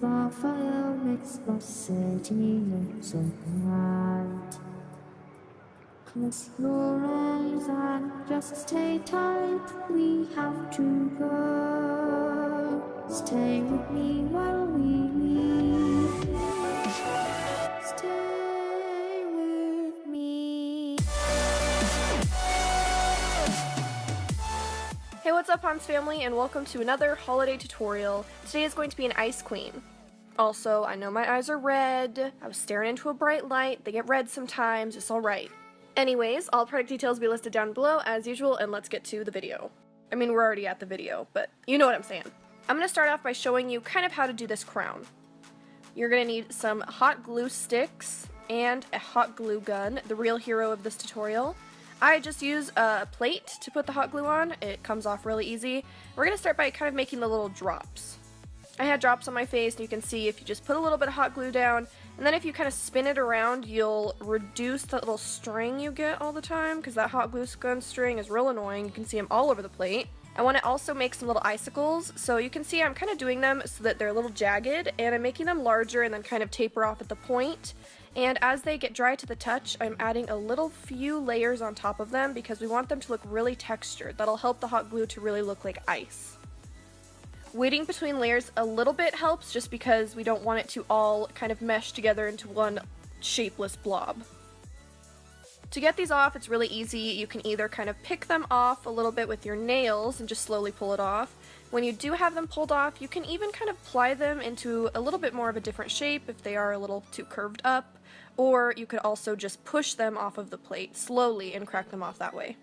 our fire makes the city look so bright. Close your eyes and just stay tight. We have to go. Stay with me while we leave. Stay with me. Hey, what's up, Hanz family, and welcome to another holiday tutorial. Today is going to be an ice queen. Also, I know my eyes are red. I was staring into a bright light. They get red sometimes. It's alright. Anyways, all product details will be listed down below as usual, and let's get to the video. I mean, we're already at the video, but you know what I'm saying. I'm going to start off by showing you kind of how to do this crown. You're going to need some hot glue sticks and a hot glue gun, the real hero of this tutorial. I just use a plate to put the hot glue on. It comes off really easy. We're going to start by kind of making the little drops. I had drops on my face, and you can see if you just put a little bit of hot glue down, and then if you kind of spin it around, you'll reduce that little string you get all the time, because that hot glue gun string is real annoying. You can see them all over the plate. I want to also make some little icicles, so you can see I'm kind of doing them so that they're a little jagged, and I'm making them larger and then kind of taper off at the point. And as they get dry to the touch, I'm adding a little few layers on top of them because we want them to look really textured. That'll help the hot glue to really look like ice. Waiting between layers a little bit helps just because we don't want it to all kind of mesh together into one shapeless blob. To get these off, it's really easy. You can either kind of pick them off a little bit with your nails and just slowly pull it off. When you do have them pulled off, you can even kind of ply them into a little bit more of a different shape if they are a little too curved up, or you could also just push them off of the plate slowly and crack them off that way.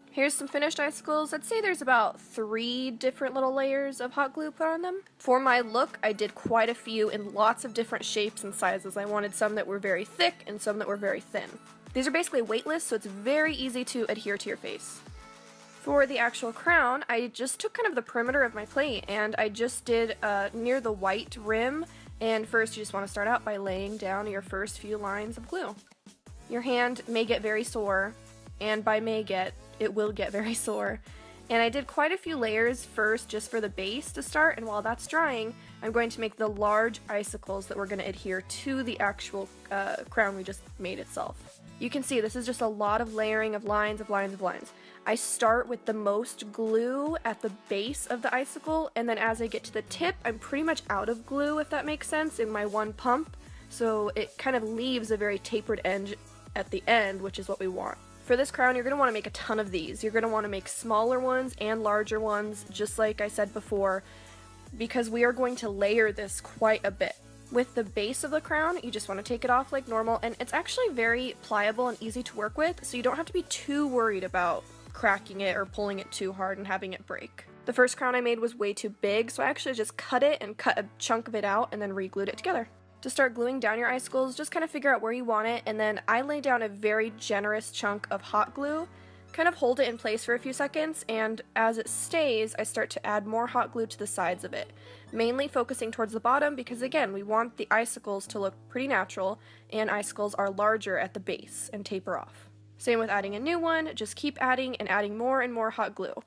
Here's some finished icicles. I'd say there's about 3 different little layers of hot glue put on them. For my look, I did quite a few in lots of different shapes and sizes. I wanted some that were very thick and some that were very thin. These are basically weightless, so it's very easy to adhere to your face. For the actual crown, I just took kind of the perimeter of my plate and I just did near the white rim, and first you just want to start out by laying down your first few lines of glue. Your hand may get very sore, and by it will get very sore. And I did quite a few layers first just for the base to start, and while that's drying, I'm going to make the large icicles that we're going to adhere to the actual crown we just made itself. You can see this is just a lot of layering of lines of lines of lines. I start with the most glue at the base of the icicle, and then as I get to the tip, I'm pretty much out of glue, if that makes sense, in my one pump, so it kind of leaves a very tapered edge at the end, which is what we want. For this crown, you're going to want to make a ton of these. You're going to want to make smaller ones and larger ones, just like I said before, because we are going to layer this quite a bit. With the base of the crown, you just want to take it off like normal, and it's actually very pliable and easy to work with, so you don't have to be too worried about cracking it or pulling it too hard and having it break. The first crown I made was way too big, so I actually just cut it and cut a chunk of it out and then re-glued it together. To start gluing down your icicles, just kind of figure out where you want it, and then I lay down a very generous chunk of hot glue, kind of hold it in place for a few seconds, and as it stays, I start to add more hot glue to the sides of it, mainly focusing towards the bottom because, again, we want the icicles to look pretty natural, and icicles are larger at the base and taper off. Same with adding a new one, just keep adding and adding more and more hot glue.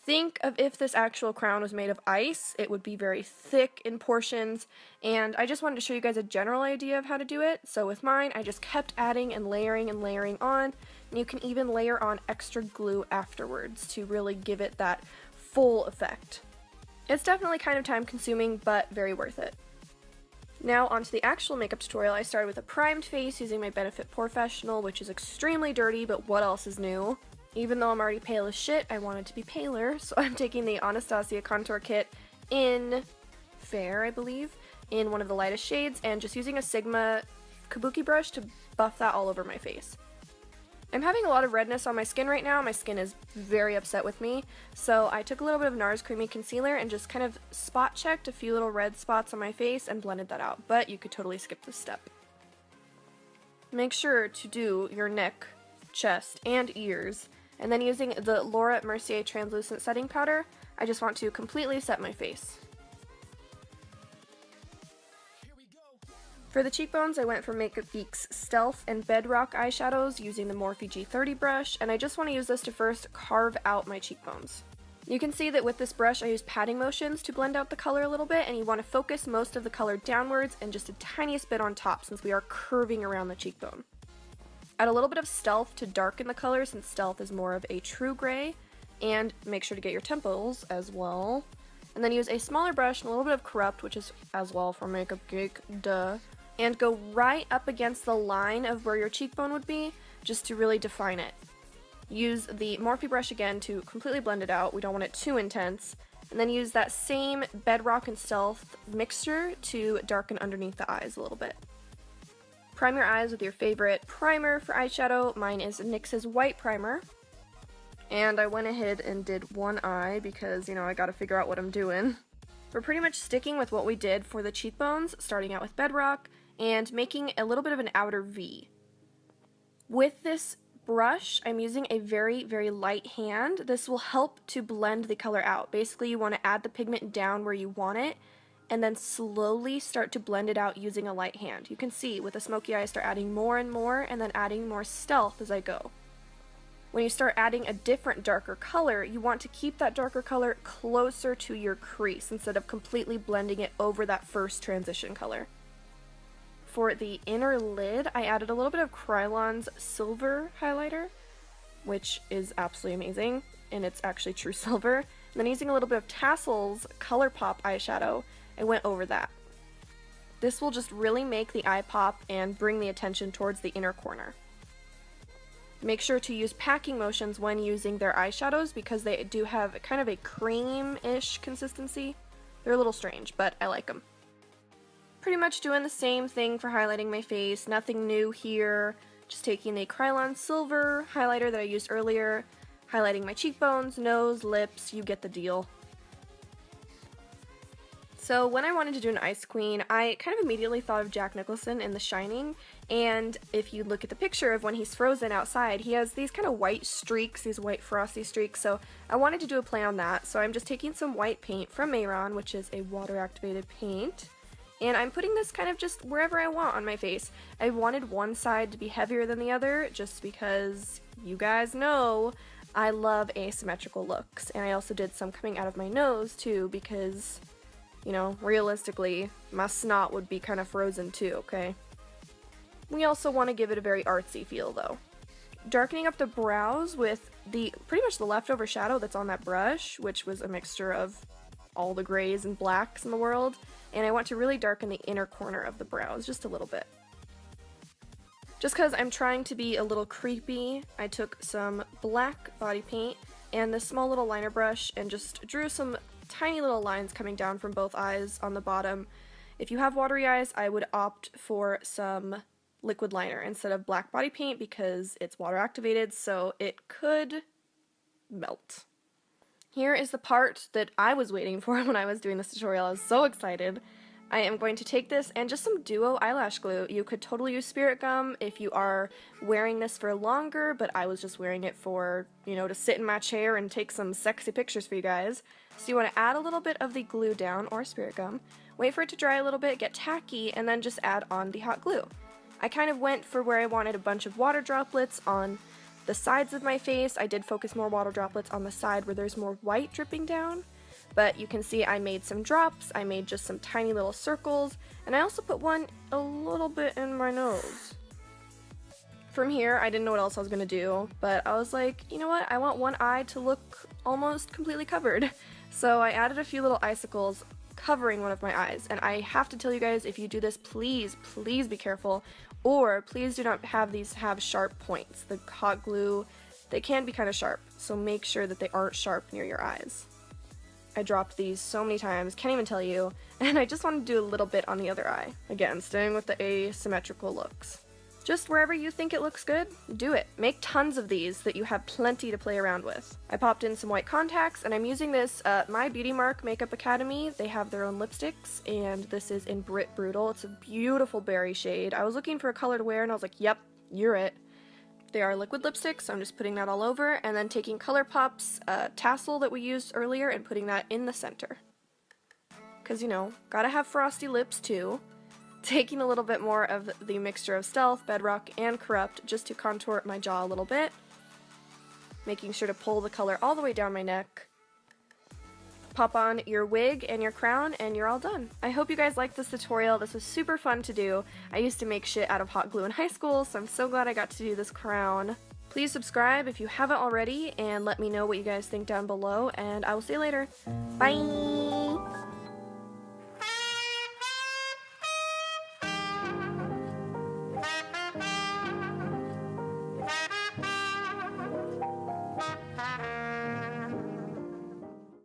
Think of if this actual crown was made of ice, it would be very thick in portions, and I just wanted to show you guys a general idea of how to do it. So with mine, I just kept adding and layering on, and you can even layer on extra glue afterwards to really give it that full effect. It's definitely kind of time consuming, but very worth it. Now onto the actual makeup tutorial. I started with a primed face using my Benefit Professional, which is extremely dirty, but what else is new? Even though I'm already pale as shit, I wanted to be paler, so I'm taking the Anastasia contour kit in Fair, I believe, in one of the lightest shades, and just using a Sigma kabuki brush to buff that all over my face. I'm having a lot of redness on my skin right now. My skin is very upset with me, so I took a little bit of NARS Creamy Concealer and just kind of spot checked a few little red spots on my face and blended that out, but you could totally skip this step. Make sure to do your neck, chest, and ears. And then using the Laura Mercier Translucent Setting Powder, I just want to completely set my face. For the cheekbones, I went for Makeup Geek's Stealth and Bedrock eyeshadows using the Morphe G30 brush, and I just want to use this to first carve out my cheekbones. You can see that with this brush I use patting motions to blend out the color a little bit, and you want to focus most of the color downwards and just a tiniest bit on top since we are curving around the cheekbone. Add a little bit of Stealth to darken the color since Stealth is more of a true gray, and make sure to get your temples as well. And then use a smaller brush and a little bit of Corrupt, which is as well for Makeup Geek, duh, and go right up against the line of where your cheekbone would be just to really define it. Use the Morphe brush again to completely blend it out. We don't want it too intense. And then use that same Bedrock and Stealth mixture to darken underneath the eyes a little bit. Prime your eyes with your favorite primer for eyeshadow. Mine is NYX's white primer. And I went ahead and did one eye because, you know, I gotta figure out what I'm doing. We're pretty much sticking with what we did for the cheekbones, starting out with Bedrock and making a little bit of an outer V. With this brush, I'm using a very, very light hand. This will help to blend the color out. Basically, you want to add the pigment down where you want it, and then slowly start to blend it out using a light hand. You can see with the smoky eye, I start adding more and more, and then adding more Stealth as I go. When you start adding a different darker color, you want to keep that darker color closer to your crease instead of completely blending it over that first transition color. For the inner lid, I added a little bit of Krylon's silver highlighter, which is absolutely amazing, and it's actually true silver. And then using a little bit of Tassel's ColourPop eyeshadow, I went over that. This will just really make the eye pop and bring the attention towards the inner corner. Make sure to use packing motions when using their eyeshadows because they do have kind of a cream-ish consistency. They're a little strange, but I like them. Pretty much doing the same thing for highlighting my face, nothing new here. Just taking the Krylon Silver highlighter that I used earlier, highlighting my cheekbones, nose, lips, you get the deal. So when I wanted to do an Ice Queen, I kind of immediately thought of Jack Nicholson in The Shining, and if you look at the picture of when he's frozen outside, he has these kind of white streaks, these white frosty streaks, so I wanted to do a play on that. So I'm just taking some white paint from Mayron, which is a water-activated paint, and I'm putting this kind of just wherever I want on my face. I wanted one side to be heavier than the other, just because you guys know I love asymmetrical looks, and I also did some coming out of my nose too, because, you know, realistically, my snot would be kind of frozen too, okay? We also want to give it a very artsy feel though. Darkening up the brows with pretty much the leftover shadow that's on that brush, which was a mixture of all the grays and blacks in the world, and I want to really darken the inner corner of the brows just a little bit. Just because I'm trying to be a little creepy, I took some black body paint and this small little liner brush and just drew some tiny little lines coming down from both eyes on the bottom. If you have watery eyes, I would opt for some liquid liner instead of black body paint because it's water activated, so it could melt. Here is the part that I was waiting for when I was doing this tutorial. I was so excited. I am going to take this and just some duo eyelash glue. You could totally use spirit gum if you are wearing this for longer, but I was just wearing it for, you know, to sit in my chair and take some sexy pictures for you guys. So you want to add a little bit of the glue down, or spirit gum, wait for it to dry a little bit, get tacky, and then just add on the hot glue. I kind of went for where I wanted a bunch of water droplets on the sides of my face. I did focus more water droplets on the side where there's more white dripping down. But you can see I made some drops, I made just some tiny little circles, and I also put one a little bit in my nose. From here, I didn't know what else I was going to do, but I was like, you know what, I want one eye to look almost completely covered. So I added a few little icicles covering one of my eyes, and I have to tell you guys, if you do this, please, please be careful, or please do not have these have sharp points. The hot glue, they can be kind of sharp, so make sure that they aren't sharp near your eyes. I dropped these so many times, can't even tell you, and I just want to do a little bit on the other eye. Again, staying with the asymmetrical looks. Just wherever you think it looks good, do it. Make tons of these that you have plenty to play around with. I popped in some white contacts, and I'm using this My Beauty Mark Makeup Academy. They have their own lipsticks, and this is in Brit Brutal. It's a beautiful berry shade. I was looking for a color to wear, and I was like, yep, you're it. They are liquid lipsticks, so I'm just putting that all over, and then taking ColourPop's tassel that we used earlier and putting that in the center. Because, you know, gotta have frosty lips too. Taking a little bit more of the mixture of Stealth, Bedrock, and Corrupt just to contour my jaw a little bit. Making sure to pull the color all the way down my neck. pop on your wig and your crown and you're all done. I hope you guys liked this tutorial. This was super fun to do. I used to make shit out of hot glue in high school, so I'm so glad I got to do this crown. Please subscribe if you haven't already, and let me know what you guys think down below, and I will see you later. Bye!